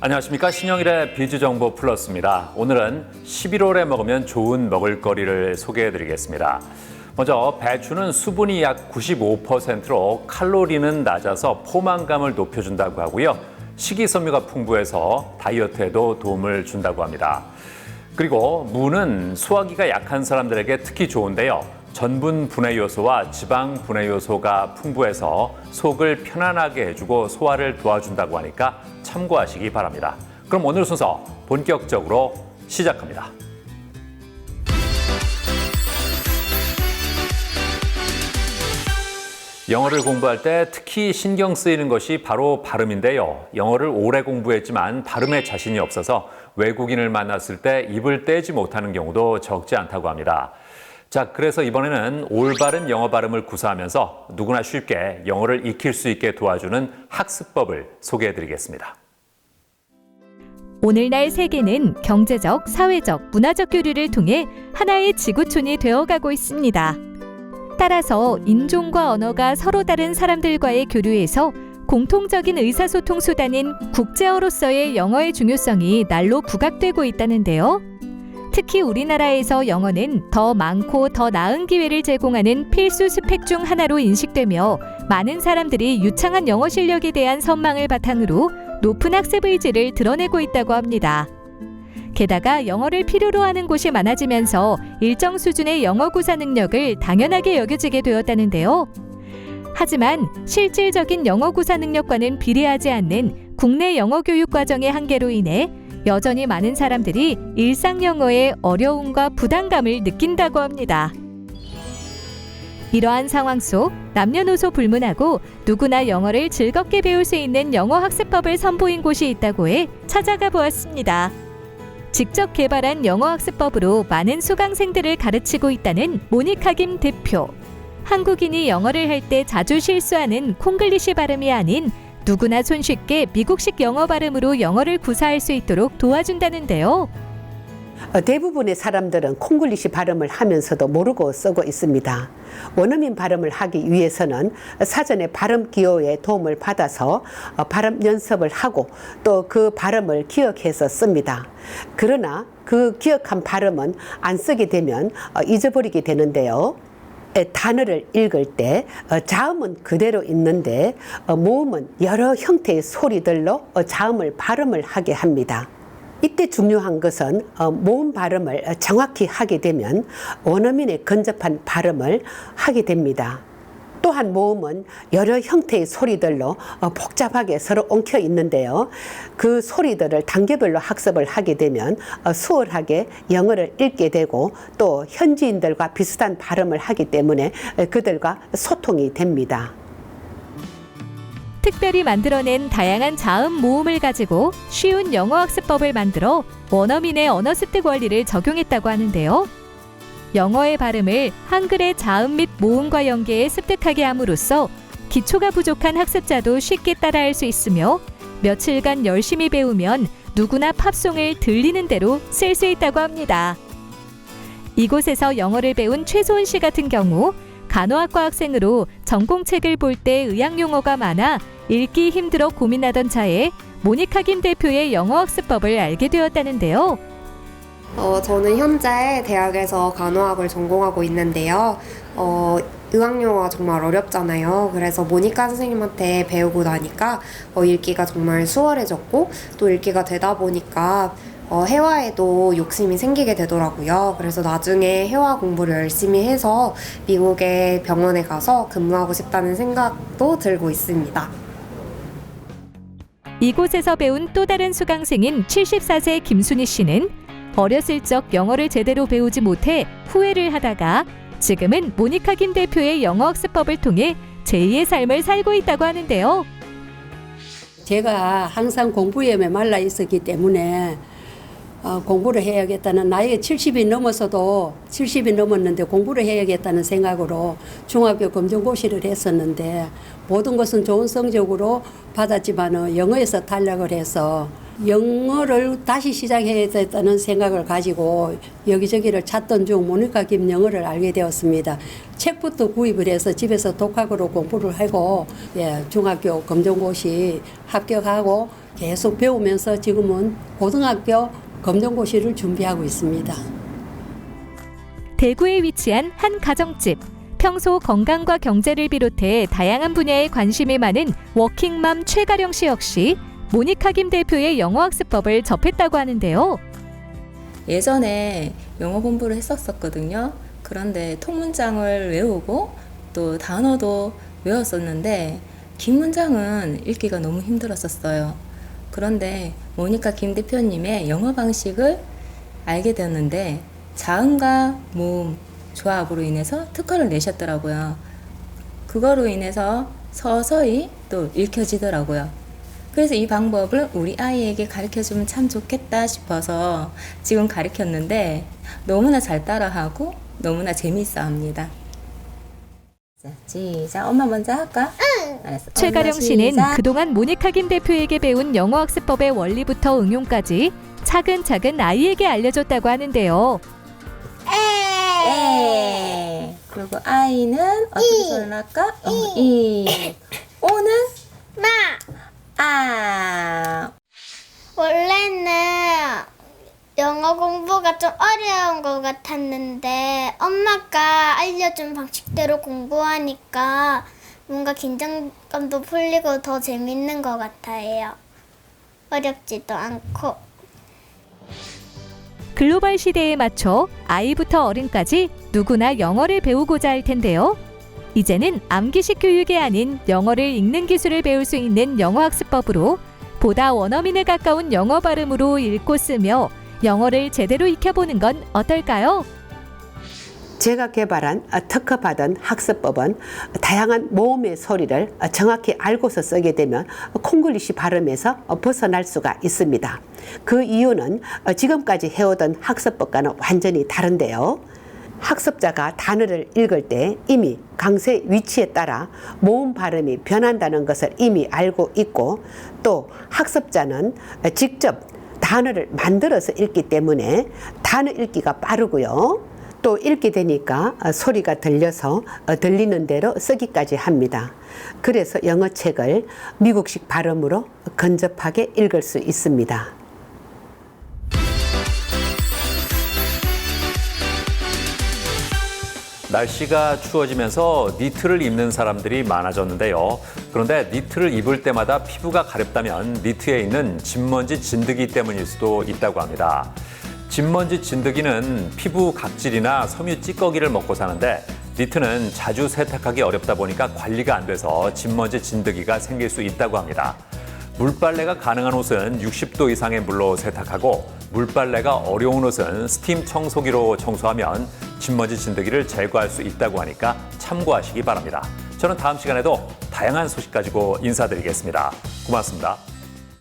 안녕하십니까. 신영일의 비즈정보 플러스입니다. 오늘은 11월에 먹으면 좋은 먹을거리를 소개해드리겠습니다. 먼저 배추는 수분이 약 95%로 칼로리는 낮아서 포만감을 높여준다고 하고요. 식이섬유가 풍부해서 다이어트에도 도움을 준다고 합니다. 그리고 무는 소화기가 약한 사람들에게 특히 좋은데요. 전분 분해 요소와 지방 분해 요소가 풍부해서 속을 편안하게 해주고 소화를 도와준다고 하니까 참고하시기 바랍니다. 그럼 오늘 순서 본격적으로 시작합니다. 영어를 공부할 때 특히 신경 쓰이는 것이 바로 발음인데요. 영어를 오래 공부했지만 발음에 자신이 없어서 외국인을 만났을 때 입을 떼지 못하는 경우도 적지 않다고 합니다. 자, 그래서 이번에는 올바른 영어 발음을 구사하면서 누구나 쉽게 영어를 익힐 수 있게 도와주는 학습법을 소개해드리겠습니다. 오늘날 세계는 경제적, 사회적, 문화적 교류를 통해 하나의 지구촌이 되어가고 있습니다. 따라서 인종과 언어가 서로 다른 사람들과의 교류에서 공통적인 의사소통 수단인 국제어로서의 영어의 중요성이 날로 부각되고 있다는데요. 특히 우리나라에서 영어는 더 많고 더 나은 기회를 제공하는 필수 스펙 중 하나로 인식되며 많은 사람들이 유창한 영어 실력에 대한 선망을 바탕으로 높은 학습 의지를 드러내고 있다고 합니다. 게다가 영어를 필요로 하는 곳이 많아지면서 일정 수준의 영어 구사 능력을 당연하게 여겨지게 되었다는데요. 하지만 실질적인 영어 구사 능력과는 비례하지 않는 국내 영어 교육 과정의 한계로 인해 여전히 많은 사람들이 일상 영어의 어려움과 부담감을 느낀다고 합니다. 이러한 상황 속 남녀노소 불문하고 누구나 영어를 즐겁게 배울 수 있는 영어 학습법을 선보인 곳이 있다고 해 찾아가 보았습니다. 직접 개발한 영어 학습법으로 많은 수강생들을 가르치고 있다는 모니카 김 대표. 한국인이 영어를 할 때 자주 실수하는 콩글리시 발음이 아닌 누구나 손쉽게 미국식 영어 발음으로 영어를 구사할 수 있도록 도와준다는데요. 대부분의 사람들은 콩글리시 발음을 하면서도 모르고 쓰고 있습니다. 원어민 발음을 하기 위해서는 사전에 발음 기호의 도움을 받아서 발음 연습을 하고 또 그 발음을 기억해서 씁니다. 그러나 그 기억한 발음은 안 쓰게 되면 잊어버리게 되는데요. 단어를 읽을 때 자음은 그대로 있는데 모음은 여러 형태의 소리들로 자음을 발음을 하게 합니다. 이때 중요한 것은 모음 발음을 정확히 하게 되면 원어민의 근접한 발음을 하게 됩니다. 또한 모음은 여러 형태의 소리들로 복잡하게 서로 엉켜 있는데요. 그 소리들을 단계별로 학습을 하게 되면 수월하게 영어를 읽게 되고 또 현지인들과 비슷한 발음을 하기 때문에 그들과 소통이 됩니다. 특별히 만들어낸 다양한 자음 모음을 가지고 쉬운 영어 학습법을 만들어 원어민의 언어 습득 원리를 적용했다고 하는데요. 영어의 발음을 한글의 자음 및 모음과 연계해 습득하게 함으로써 기초가 부족한 학습자도 쉽게 따라할 수 있으며 며칠간 열심히 배우면 누구나 팝송을 들리는 대로 쓸 수 있다고 합니다. 이곳에서 영어를 배운 최소은 씨 같은 경우 간호학과 학생으로 전공책을 볼 때 의학용어가 많아 읽기 힘들어 고민하던 차에 모니카 김 대표의 영어 학습법을 알게 되었다는데요. 저는 현재 대학에서 간호학을 전공하고 있는데요. 의학용어가 정말 어렵잖아요. 그래서 모니카 선생님한테 배우고 나니까 읽기가 정말 수월해졌고 또 읽기가 되다 보니까 회화에도 욕심이 생기게 되더라고요. 그래서 나중에 회화 공부를 열심히 해서 미국의 병원에 가서 근무하고 싶다는 생각도 들고 있습니다. 이곳에서 배운 또 다른 수강생인 74세 김순희 씨는 어렸을 적 영어를 제대로 배우지 못해 후회를 하다가 지금은 모니카 김 대표의 영어 학습법을 통해 제2의 삶을 살고 있다고 하는데요. 제가 항상 공부에 말라 있었기 때문에 공부를 해야겠다는 나이가 70이 넘어서도 70이 넘었는데 공부를 해야겠다는 생각으로 중학교 검정고시를 했었는데 모든 것은 좋은 성적으로 받았지만 영어에서 탈락을 해서 영어를 다시 시작해야 됐다는 생각을 가지고 여기저기를 찾던 중 모니카 김 영어를 알게 되었습니다. 책부터 구입을 해서 집에서 독학으로 공부를 하고 중학교 검정고시 합격하고 계속 배우면서 지금은 고등학교 검정고시를 준비하고 있습니다. 대구에 위치한 한 가정집. 평소 건강과 경제를 비롯해 다양한 분야에 관심이 많은 워킹맘 최가령 씨 역시 모니카 김 대표의 영어학습법을 접했다고 하는데요. 예전에 영어 공부를 했었거든요. 그런데 통문장을 외우고 또 단어도 외웠었는데 긴 문장은 읽기가 너무 힘들었었어요. 그런데 모니카 김 대표님의 영어 방식을 알게 되었는데 자음과 모음 조합으로 인해서 특허를 내셨더라고요. 그거로 인해서 서서히 또 읽혀지더라고요. 그래서 이 방법을 우리 아이에게 가르쳐주면 참 좋겠다 싶어서 지금 가르쳤는데 너무나 잘 따라하고 너무나 재미있어 합니다. 자, 시작. 엄마 먼저 할까? 응. 알았어. 최가령 엄마 씨는 시작. 그동안 모니카 김 대표에게 배운 영어학습법의 원리부터 응용까지 차근차근 아이에게 알려줬다고 하는데요. 에. 그리고 아이는 어떻게 손을 할까? 이. 오는 마! 아. 원래는 영어 공부가 좀 어려운 것 같았는데 엄마가 알려준 방식대로 공부하니까 뭔가 긴장감도 풀리고 더 재밌는 것 같아요. 어렵지도 않고. 글로벌 시대에 맞춰 아이부터 어른까지 누구나 영어를 배우고자 할 텐데요. 이제는 암기식 교육이 아닌 영어를 읽는 기술을 배울 수 있는 영어학습법으로 보다 원어민에 가까운 영어 발음으로 읽고 쓰며 영어를 제대로 익혀보는 건 어떨까요? 제가 개발한 특허받은 학습법은 다양한 모음의 소리를 정확히 알고서 쓰게 되면 콩글리시 발음에서 벗어날 수가 있습니다. 그 이유는 지금까지 해오던 학습법과는 완전히 다른데요. 학습자가 단어를 읽을 때 이미 강세 위치에 따라 모음 발음이 변한다는 것을 이미 알고 있고 또 학습자는 직접 단어를 만들어서 읽기 때문에 단어 읽기가 빠르고요. 또 읽게 되니까 소리가 들려서 들리는 대로 쓰기까지 합니다. 그래서 영어책을 미국식 발음으로 근접하게 읽을 수 있습니다. 날씨가 추워지면서 니트를 입는 사람들이 많아졌는데요. 그런데 니트를 입을 때마다 피부가 가렵다면 니트에 있는 진먼지 진드기 때문일 수도 있다고 합니다. 진먼지 진드기는 피부 각질이나 섬유 찌꺼기를 먹고 사는데 니트는 자주 세탁하기 어렵다 보니까 관리가 안 돼서 진먼지 진드기가 생길 수 있다고 합니다. 물빨래가 가능한 옷은 60도 이상의 물로 세탁하고 물빨래가 어려운 옷은 스팀 청소기로 청소하면 진먼지 진드기를 제거할 수 있다고 하니까 참고하시기 바랍니다. 저는 다음 시간에도 다양한 소식 가지고 인사드리겠습니다. 고맙습니다.